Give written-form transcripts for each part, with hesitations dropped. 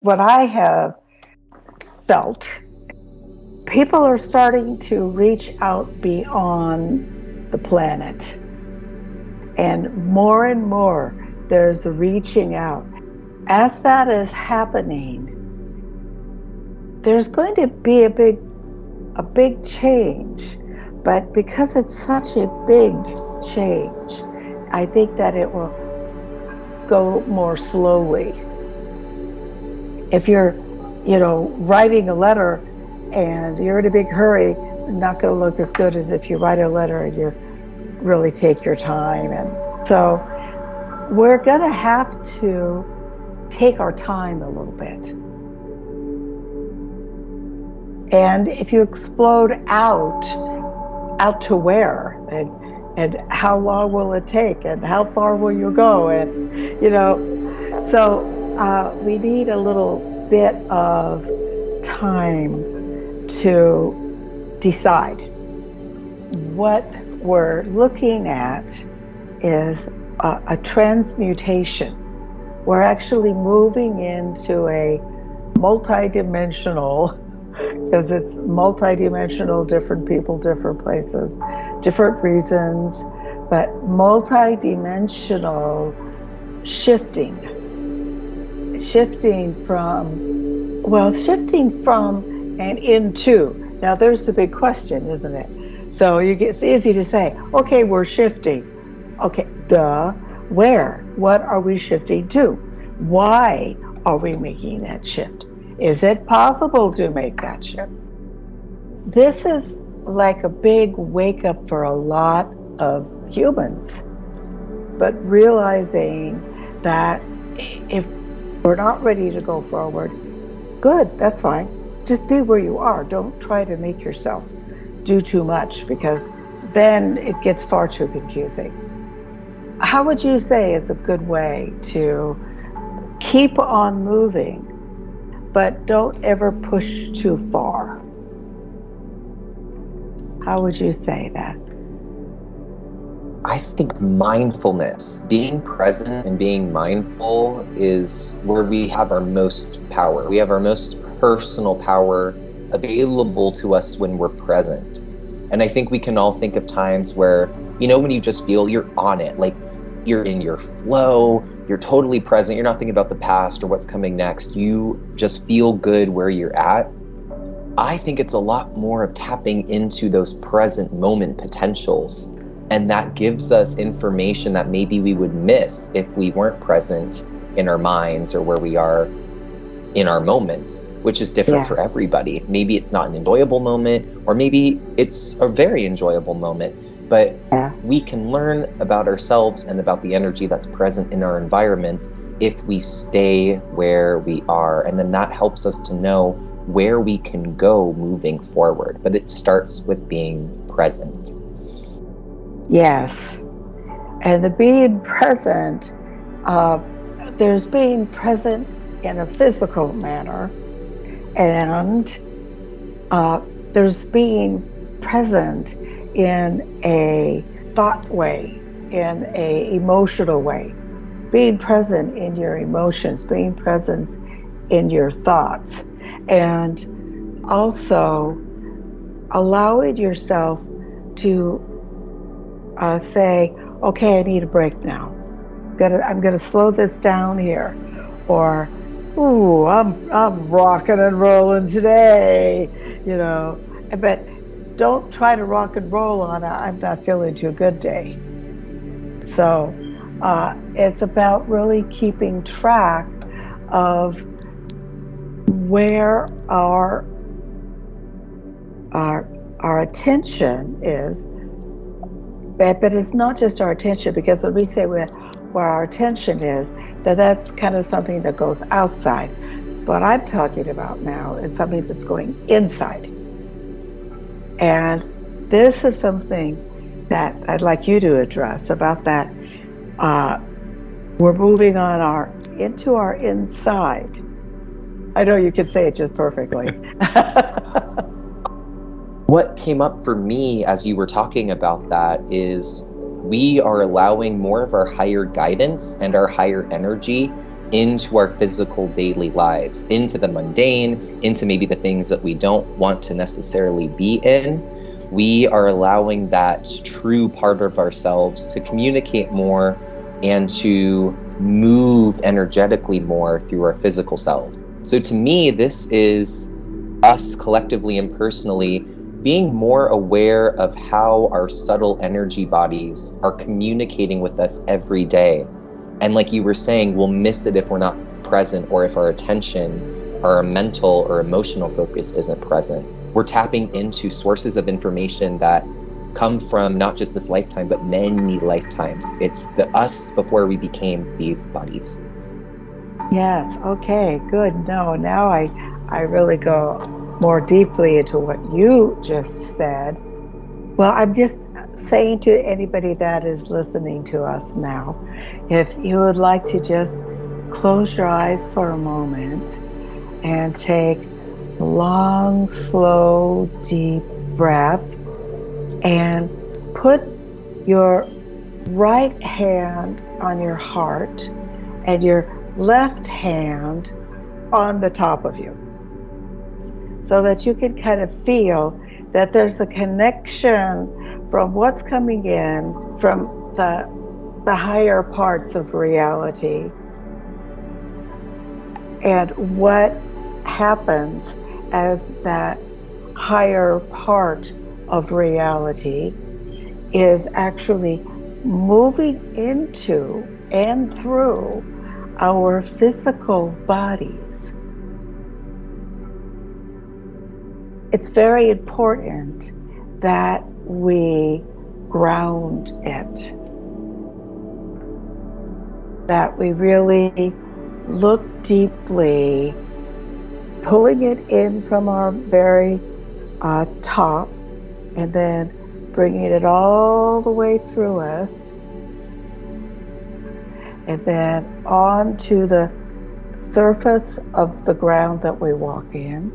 what I have felt, people are starting to reach out beyond the planet. And more, there's a reaching out. As that is happening, there's going to be a big change. But because it's such a big change, I think that it will go more slowly. If you're, writing a letter and you're in a big hurry, it's not going to look as good as if you write a letter and you really take your time. And so we're going to have to take our time a little bit. And if you explode out to where, and how long will it take, and how far will you go, and so we need a little bit of time to decide. What we're looking at is a transmutation. We're actually moving into a multidimensional, because it's multidimensional, different people, different places, different reasons, but multidimensional shifting from and into. Now there's the big question, isn't it? So it's easy to say, okay, we're shifting. Okay, where? What are we shifting to? Why are we making that shift? Is it possible to make that shift? This is like a big wake up for a lot of humans, but realizing that if we're not ready to go forward, good, that's fine. Just be where you are. Don't try to make yourself do too much, because then it gets far too confusing. How would you say is a good way to keep on moving, but don't ever push too far? How would you say that? I think mindfulness, being present and being mindful, is where we have our most power. We have our most personal power available to us when we're present. And I think we can all think of times where, when you just feel you're on it, like you're in your flow, you're totally present, you're not thinking about the past or what's coming next, you just feel good where you're at. I think it's a lot more of tapping into those present moment potentials. And that gives us information that maybe we would miss if we weren't present in our minds or where we are in our moments, which is different for everybody. Maybe it's not an enjoyable moment, or maybe it's a very enjoyable moment, but we can learn about ourselves and about the energy that's present in our environments if we stay where we are. And then that helps us to know where we can go moving forward. But it starts with being present. Yes. And the being present, there's being present in a physical manner, and there's being present in a thought way, in a emotional way, being present in your emotions, being present in your thoughts, and also allowing yourself to say, okay, I need a break now. I'm gonna slow this down here, or, ooh, I'm rocking and rolling today, But don't try to rock and roll on a I'm not feeling too good day. So it's about really keeping track of where our attention is. But it's not just our attention, because when we say where our attention is, that's kind of something that goes outside. What I'm talking about now is something that's going inside. And this is something that I'd like you to address about that. We're moving on into our inside. I know you can say it just perfectly. What came up for me as you were talking about that is we are allowing more of our higher guidance and our higher energy into our physical daily lives, into the mundane, into maybe the things that we don't want to necessarily be in, we are allowing that true part of ourselves to communicate more and to move energetically more through our physical selves. So to me, this is us collectively and personally being more aware of how our subtle energy bodies are communicating with us every day. And like you were saying, we'll miss it if we're not present, or if our attention, our mental or emotional focus isn't present. We're tapping into sources of information that come from not just this lifetime, but many lifetimes. It's the us before we became these bodies. Yes, okay, good. No, now I really go more deeply into what you just said. Well, I'm just saying to anybody that is listening to us now, if you would like to just close your eyes for a moment and take a long, slow, deep breath and put your right hand on your heart and your left hand on the top of you, so that you can kind of feel that there's a connection from what's coming in from the higher parts of reality, and what happens as that higher part of reality is actually moving into and through our physical bodies. It's very important that we ground it, that we really look deeply, pulling it in from our very top, and then bringing it all the way through us, and then onto the surface of the ground that we walk in,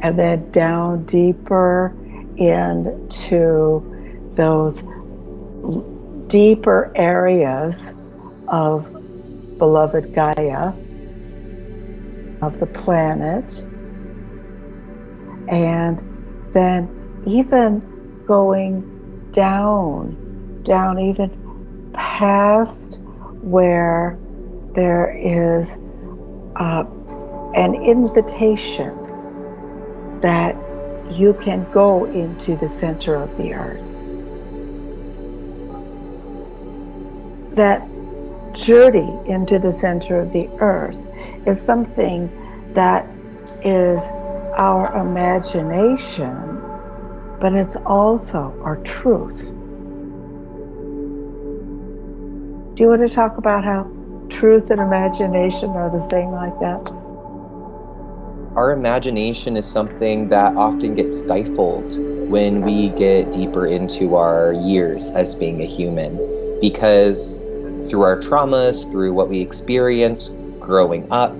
and then down deeper into those deeper areas of beloved Gaia, of the planet, and then even going down even past where there is an invitation that you can go into the center of the earth. That journey into the center of the earth is something that is our imagination, but it's also our truth. Do you want to talk about how truth and imagination are the same like that? Our imagination is something that often gets stifled when we get deeper into our years as being a human, because through our traumas, through what we experience growing up,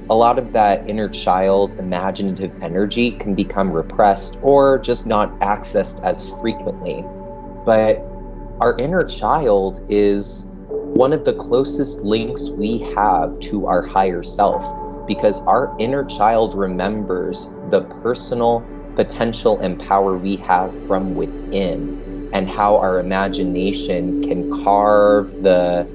a lot of that inner child imaginative energy can become repressed or just not accessed as frequently. But our inner child is one of the closest links we have to our higher self, because our inner child remembers the personal potential and power we have from within, and how our imagination can carve the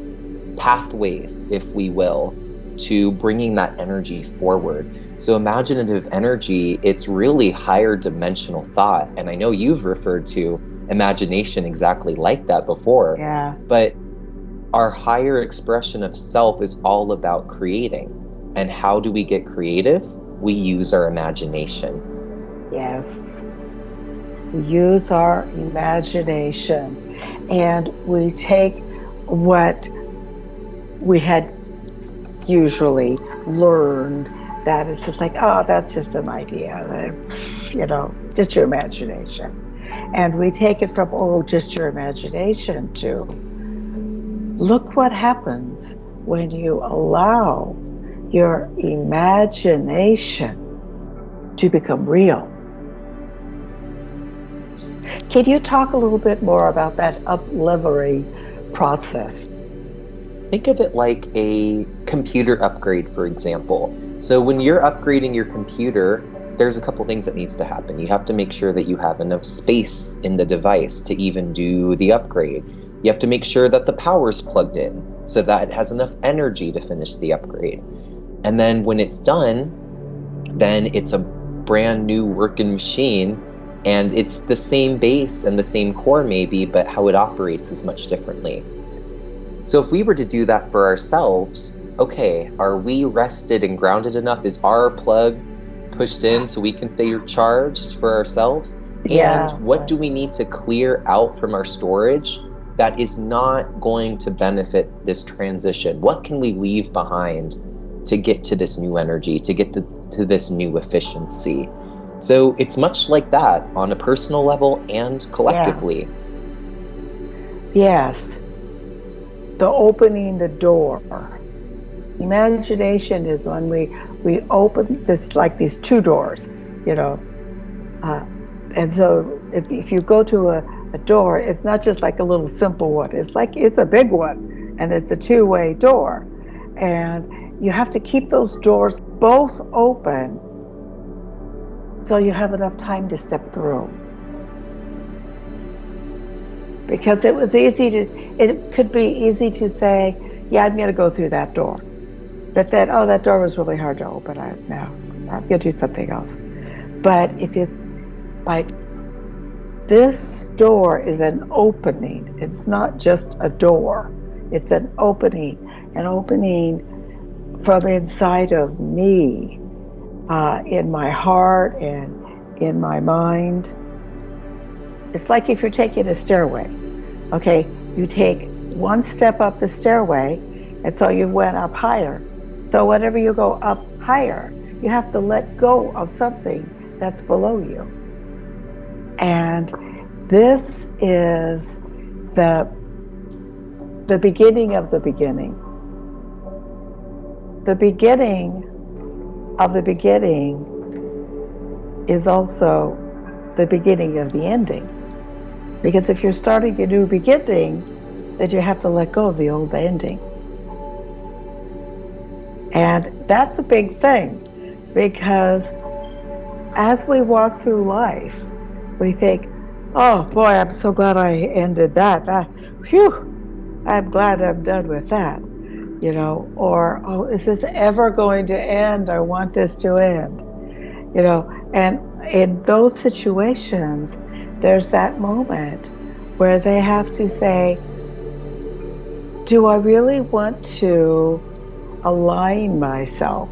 pathways, if we will, to bringing that energy forward. So imaginative energy, it's really higher dimensional thought. And I know you've referred to imagination exactly like that before. Yeah. But our higher expression of self is all about creating. And how do we get creative? We use our imagination. Yes. We use our imagination, and we take what we had usually learned, that it's just like, oh, that's just an idea, just your imagination. And we take it from, oh, just your imagination, to look what happens when you allow your imagination to become real. Can you talk a little bit more about that up-leveling process? Think of it like a computer upgrade, for example. So when you're upgrading your computer, there's a couple things that needs to happen. You have to make sure that you have enough space in the device to even do the upgrade. You have to make sure that the power's plugged in so that it has enough energy to finish the upgrade. And then when it's done, then it's a brand new working machine, and it's the same base and the same core maybe, but how it operates is much differently. So if we were to do that for ourselves, okay, are we rested and grounded enough? Is our plug pushed in so we can stay charged for ourselves? Yeah. And what do we need to clear out from our storage that is not going to benefit this transition? What can we leave behind to get to this new energy, to get to this new efficiency? So it's much like that on a personal level and collectively. Yes. The opening the door. Imagination is when we open this, like these two doors, you know. And so if you go to a door, it's not just like a little simple one. It's like it's a big one, and it's a two-way door. And you have to keep those doors both open so you have enough time to step through. Because it could be easy to say, yeah, I'm going to go through that door. But then, oh, that door was really hard to open. No, I'm going to do something else. But if you, like, this door is an opening. It's not just a door. It's an opening from inside of me, in my heart and in my mind. It's like if you're taking a stairway. Okay, you take one step up the stairway, and so you went up higher. So whenever you go up higher, you have to let go of something that's below you. And this is the beginning of the beginning. The beginning of the beginning is also the beginning of the ending. Because if you're starting a new beginning, then you have to let go of the old ending. And that's a big thing, because as we walk through life, we think, oh boy, I'm so glad I ended that. Phew, I'm glad I'm done with that. You know, or, oh, is this ever going to end? I want this to end. You know, and in those situations, there's that moment where they have to say, do I really want to align myself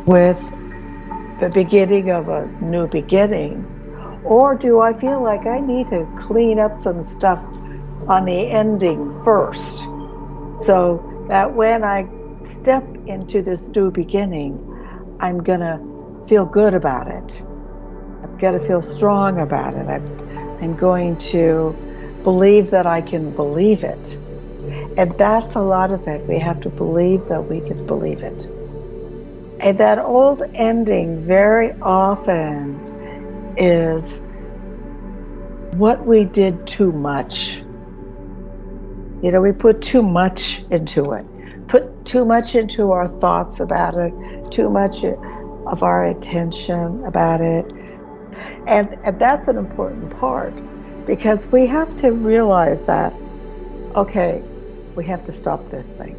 with the beginning of a new beginning? Or do I feel like I need to clean up some stuff on the ending first, so that when I step into this new beginning, I'm going to feel good about it. I'm going to feel strong about it. I'm going to believe that I can believe it. And that's a lot of it. We have to believe that we can believe it. And that old ending very often is what we did too much. You know, we put too much into it. Put too much into our thoughts about it, too much of our attention about it. And that's an important part, because we have to realize that, okay, we have to stop this thing.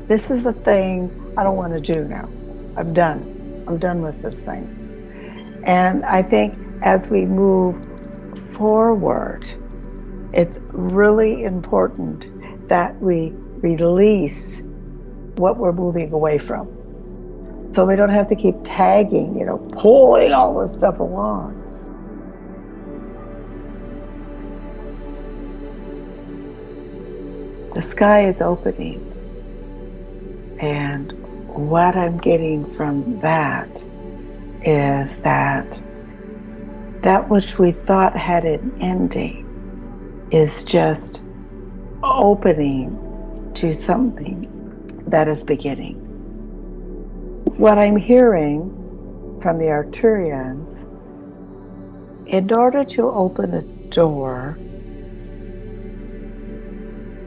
This is the thing I don't want to do now. I'm done. I'm done with this thing. And I think as we move forward, it's really important that we release what we're moving away from. So we don't have to keep tagging, you know, pulling all this stuff along. The sky is opening. And what I'm getting from that is that which we thought had an ending is just opening to something that is beginning. What I'm hearing from the Arcturians, in order to open a door,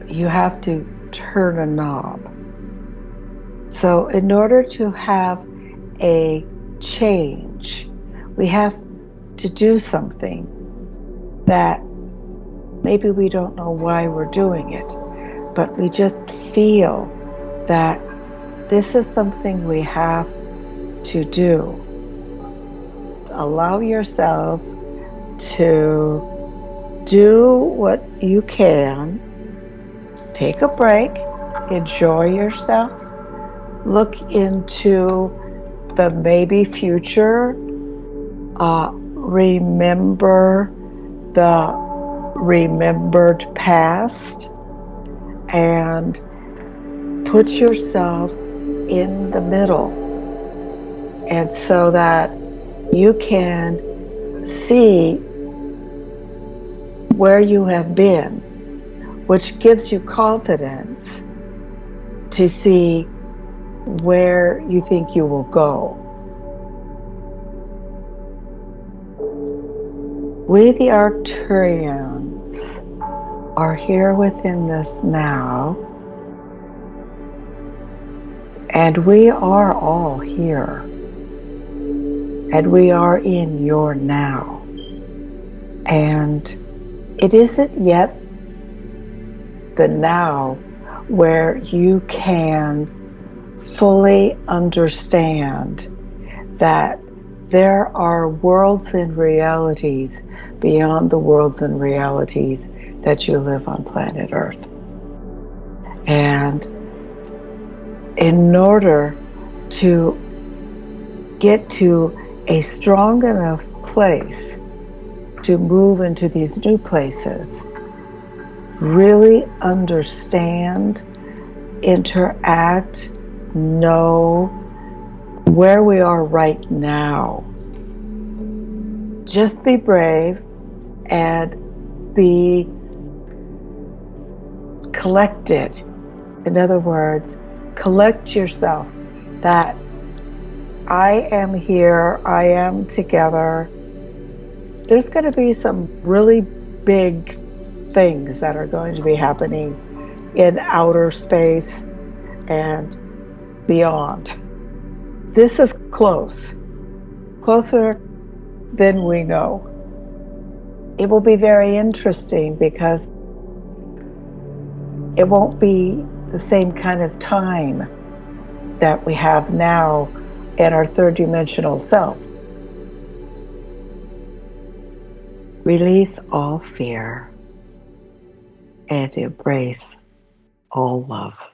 you have to turn a knob. So in order to have a change, we have to do something that maybe we don't know why we're doing it, but we just feel that this is something we have to do. Allow yourself to do what you can. Take a break, enjoy yourself, look into the maybe future, remember the remembered past, and put yourself in the middle, and so that you can see where you have been, which gives you confidence to see where you think you will go. We, the Arcturians, are here within this now, and we are all here, and we are in your now. And it isn't yet the now where you can fully understand that there are worlds and realities beyond the worlds and realities that you live on planet Earth. And in order to get to a strong enough place to move into these new places, really understand, interact, know where we are right now. Just be brave and be collected. In other words, collect yourself that I am here, I am together. There's going to be some really big things that are going to be happening in outer space and beyond. This is closer than we know. It will be very interesting because it won't be the same kind of time that we have now in our third dimensional self. Release all fear and embrace all love.